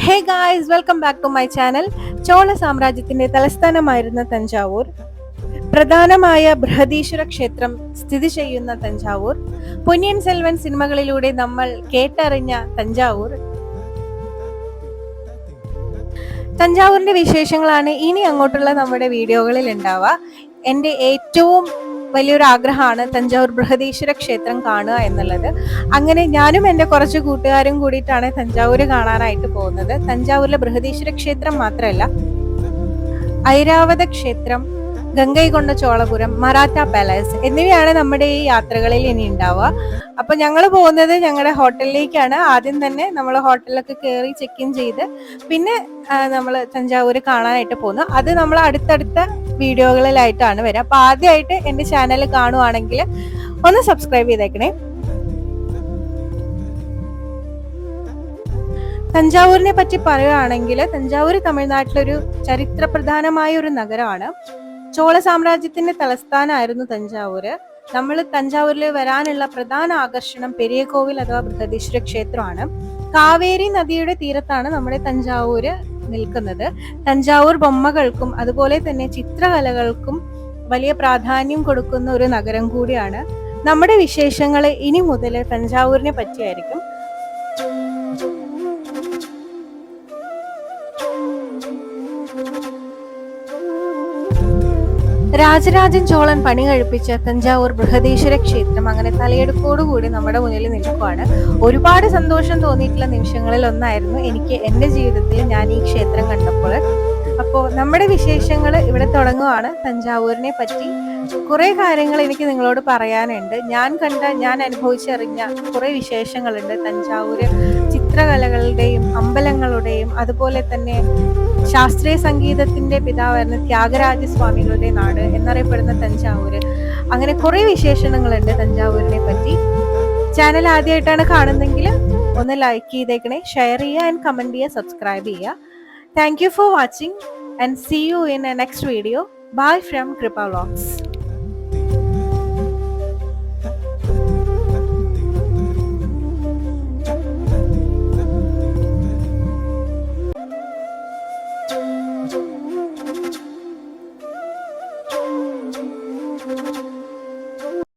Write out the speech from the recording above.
Hey guys, welcome back to my channel. Chola സാമ്രാജ്യത്തിന്റെ തലസ്ഥാനമായിരുന്ന തഞ്ചാവൂർ, പ്രധാനമായ ബൃഹദീശ്വര ക്ഷേത്രം സ്ഥിതി ചെയ്യുന്ന തഞ്ചാവൂർ, പൊന്നിയിൻ സെൽവൻ സിനിമകളിലൂടെ നമ്മൾ കേട്ടറിഞ്ഞ തഞ്ചാവൂരിന്റെ വിശേഷങ്ങളാണ് ഇനി അങ്ങോട്ടുള്ള നമ്മുടെ വീഡിയോകളിൽ ഉണ്ടാവുക. എൻ്റെ ഏറ്റവും വലിയൊരു ആഗ്രഹമാണ് തഞ്ചാവൂർ ബൃഹദീശ്വര ക്ഷേത്രം കാണുക എന്നുള്ളത്. അങ്ങനെ ഞാനും എൻ്റെ കുറച്ച് കൂട്ടുകാരും കൂടിയിട്ടാണ് തഞ്ചാവൂർ കാണാനായിട്ട് പോകുന്നത്. തഞ്ചാവൂരിലെ ബൃഹദീശ്വര ക്ഷേത്രം മാത്രമല്ല, ഐരാവത ക്ഷേത്രം, ഗംഗൈകൊണ്ട ചോളപുരം, മറാത്ത പാലസ് എന്നിവയാണ് നമ്മുടെ ഈ യാത്രകളിൽ ഇനി ഉണ്ടാവുക. അപ്പൊ ഞങ്ങൾ പോകുന്നത് ഞങ്ങളുടെ ഹോട്ടലിലേക്കാണ്. ആദ്യം തന്നെ നമ്മൾ ഹോട്ടലിലൊക്കെ കയറി ചെക്ക് ഇൻ ചെയ്ത് പിന്നെ നമ്മൾ തഞ്ചാവൂര് കാണാനായിട്ട് പോകുന്നു. അത് നമ്മൾ അടുത്തടുത്ത വീഡിയോകളിലായിട്ടാണ് വരിക. അപ്പൊ ആദ്യമായിട്ട് എൻ്റെ ചാനൽ കാണുവാണെങ്കിൽ ഒന്ന് സബ്സ്ക്രൈബ് ചെയ്തേക്കണേ. തഞ്ചാവൂരിനെ പറ്റി പറയുകയാണെങ്കിൽ, തഞ്ചാവൂർ തമിഴ്നാട്ടിലൊരു ചരിത്രപ്രധാനമായ ഒരു നഗരമാണ്. ചോള സാമ്രാജ്യത്തിന്റെ തലസ്ഥാനമായിരുന്നു തഞ്ചാവൂര്. നമ്മൾ തഞ്ചാവൂരിൽ വരാനുള്ള പ്രധാന ആകർഷണം പെരിയ കോവിൽ അഥവാ ബൃഹദീശ്വര ക്ഷേത്രമാണ്. കാവേരി നദിയുടെ തീരത്താണ് നമ്മുടെ തഞ്ചാവൂര് നിൽക്കുന്നത്. തഞ്ചാവൂർ ബൊമ്മകൾക്കും അതുപോലെ തന്നെ ചിത്രകലകൾക്കും വലിയ പ്രാധാന്യം കൊടുക്കുന്ന ഒരു നഗരം കൂടിയാണ്. നമ്മുടെ വിശേഷങ്ങൾ ഇനി മുതൽ തഞ്ചാവൂരിനെ പറ്റിയായിരിക്കും. രാജരാജൻ ചോളൻ പണി കഴിപ്പിച്ച തഞ്ചാവൂർ ബൃഹദീശ്വര ക്ഷേത്രം അങ്ങനെ തലയെടുപ്പോടുകൂടി നമ്മുടെ മുന്നിൽ നിൽക്കുവാണ്. ഒരുപാട് സന്തോഷം തോന്നിയിട്ടുള്ള നിമിഷങ്ങളിൽ ഒന്നായിരുന്നു എനിക്ക് എൻ്റെ ജീവിതത്തിൽ ഞാൻ ഈ ക്ഷേത്രം കണ്ടപ്പോൾ. അപ്പോൾ നമ്മുടെ വിശേഷങ്ങൾ ഇവിടെ തുടങ്ങുവാണ്. തഞ്ചാവൂരിനെ പറ്റി കുറെ കാര്യങ്ങൾ എനിക്ക് നിങ്ങളോട് പറയാനുണ്ട്. ഞാൻ അനുഭവിച്ചറിഞ്ഞ കുറെ വിശേഷങ്ങളുണ്ട്. തഞ്ചാവൂര് ചിത്രകലകളുടെയും അമ്പലങ്ങളുടെയും അതുപോലെ തന്നെ ശാസ്ത്രീയ സംഗീതത്തിന്റെ പിതാവായിരുന്ന ത്യാഗരാജ സ്വാമികളുടെ നാട് എന്നറിയപ്പെടുന്ന തഞ്ചാവൂര്. അങ്ങനെ കുറെ വിശേഷണങ്ങളുണ്ട് തഞ്ചാവൂരിനെ പറ്റി. ചാനൽ ആദ്യമായിട്ടാണ് കാണുന്നെങ്കിൽ ഒന്ന് ലൈക്ക് ചെയ്തേക്കണേ, ഷെയർ ചെയ്യുക ആൻഡ് കമന്റ് ചെയ്യുക, സബ്സ്ക്രൈബ് ചെയ്യുക. Thank you for watching and see you in a next video. Bye from Kripa Vlogs.